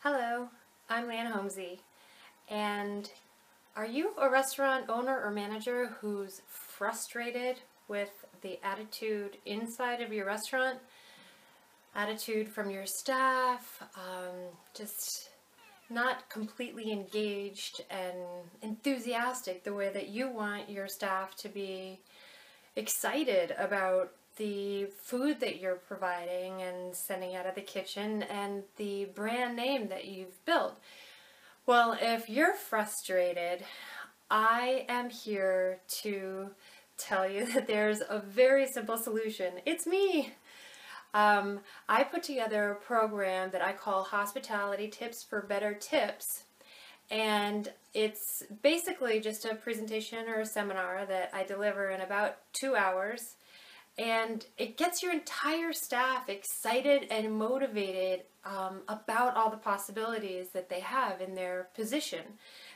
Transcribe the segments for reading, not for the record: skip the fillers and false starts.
Hello, I'm LeeAnne Homsey, and are you a restaurant owner or manager who's frustrated with the attitude inside of your restaurant? Attitude from your staff, just not completely engaged and enthusiastic the way that you want your staff to be excited about the food that you're providing and sending out of the kitchen and the brand name that you've built. Well, if you're frustrated, I am here to tell you that there's a very simple solution. It's me. I put together a program that I call Hospitality Tips for Better Tips. And it's basically just a presentation or a seminar that I deliver in about 2 hours. And it gets your entire staff excited and motivated about all the possibilities that they have in their position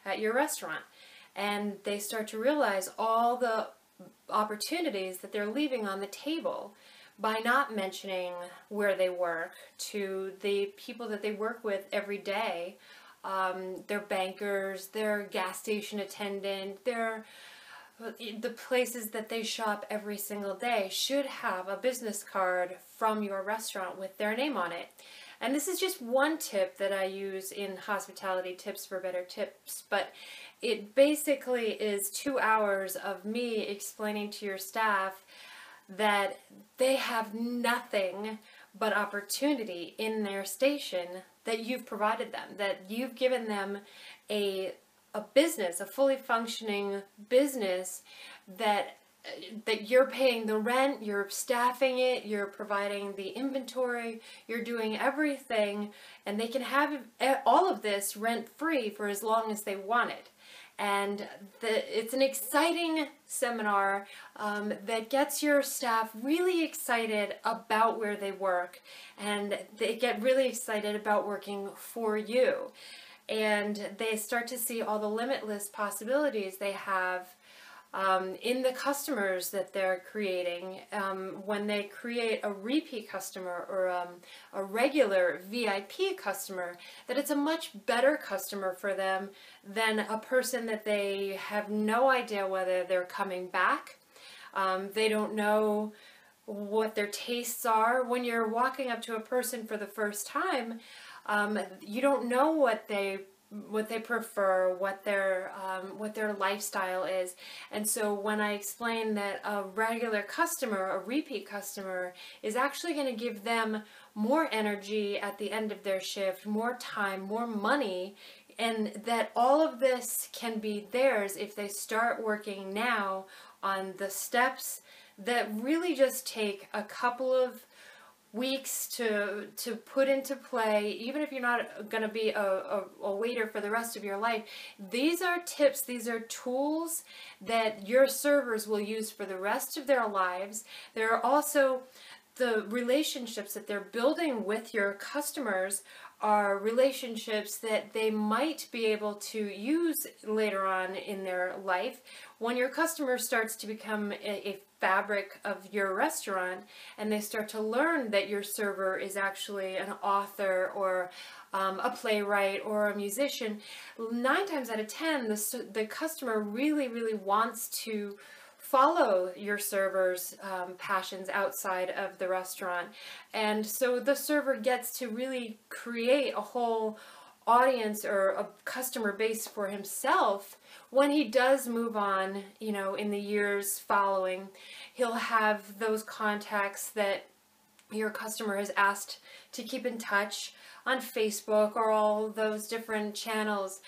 at your restaurant. And they start to realize all the opportunities that they're leaving on the table by not mentioning where they work to the people that they work with every day. Their bankers, their gas station attendant, the places that they shop every single day should have a business card from your restaurant with their name on it. And this is just one tip that I use in Hospitality Tips for Better Tips, but it basically is 2 hours of me explaining to your staff that they have nothing but opportunity in their station that you've provided them, that you've given them a business, a fully functioning business that you're paying the rent, you're staffing it, you're providing the inventory, you're doing everything, and they can have all of this rent-free for as long as they want it. And it's an exciting seminar that gets your staff really excited about where they work, and they get really excited about working for you. And they start to see all the limitless possibilities they have in the customers that they're creating. When they create a repeat customer or a regular VIP customer, that it's a much better customer for them than a person that they have no idea whether they're coming back. They don't know what their tastes are. When you're walking up to a person for the first time, you don't know what they prefer, what their lifestyle is. And so when I explain that a regular customer, a repeat customer, is actually going to give them more energy at the end of their shift, more time, more money, and that all of this can be theirs if they start working now on the steps that really just take a couple of weeks to put into play. Even if you're not going to be a waiter for the rest of your life, these are tips, these are tools that your servers will use for the rest of their lives. There are also the relationships that they're building with your customers are relationships that they might be able to use later on in their life. When your customer starts to become a fabric of your restaurant and they start to learn that your server is actually an author or a playwright or a musician, 9 times out of 10 the customer really wants to follow your server's passions outside of the restaurant. And so the server gets to really create a whole audience or a customer base for himself. When he does move on, in the years following, he'll have those contacts that your customer has asked to keep in touch on Facebook or all those different channels.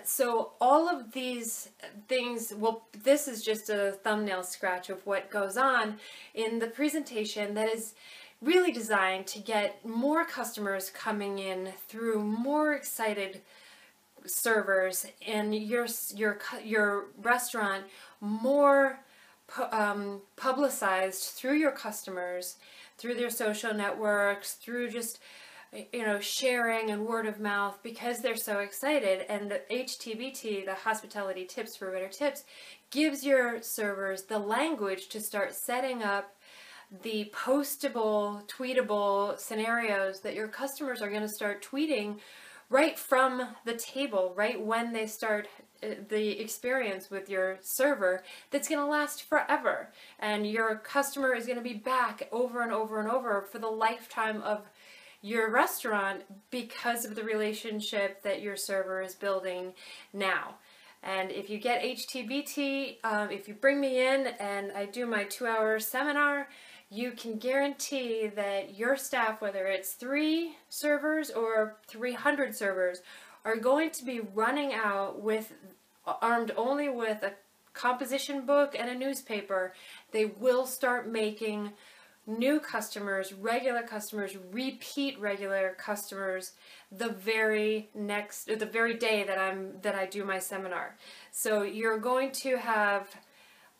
So all of these things, well, this is just a thumbnail scratch of what goes on in the presentation that is really designed to get more customers coming in through more excited servers and your restaurant more publicized through your customers, through their social networks, through just sharing and word of mouth, because they're so excited. And the HTBT, the Hospitality Tips for Better Tips, gives your servers the language to start setting up the postable, tweetable scenarios that your customers are going to start tweeting right from the table, right when they start the experience with your server, that's going to last forever. And your customer is going to be back over and over and over for the lifetime of your restaurant because of the relationship that your server is building now. And if you get HTBT, if you bring me in and I do my 2-hour seminar, you can guarantee that your staff, whether it's 3 servers or 300 servers, are going to be running out with, armed only with a composition book and a newspaper. They will start making new customers, regular customers, repeat regular customers the very day that I do my seminar. So you're going to have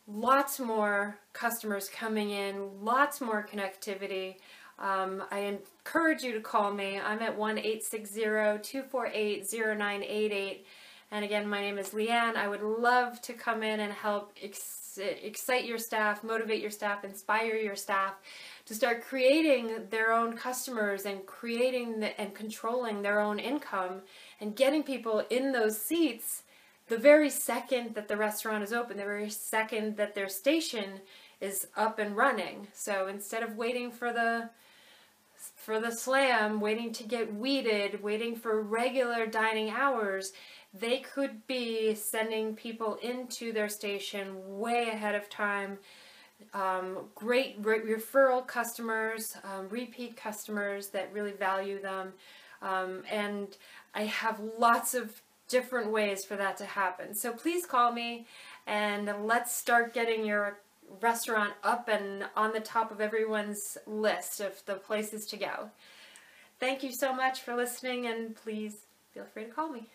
lots more customers coming in, lots more connectivity. I encourage you to call me. I'm at 1-860-248-0988. And again, my name is LeeAnne. I would love to come in and help excite your staff, motivate your staff, inspire your staff to start creating their own customers and creating and controlling their own income and getting people in those seats the very second that the restaurant is open, the very second that their station is up and running. So instead of waiting for the slam, waiting to get weeded, waiting for regular dining hours, they could be sending people into their station way ahead of time. Great referral customers, repeat customers that really value them. And I have lots of different ways for that to happen. So please call me and let's start getting your restaurant up and on the top of everyone's list of the places to go. Thank you so much for listening, and please feel free to call me.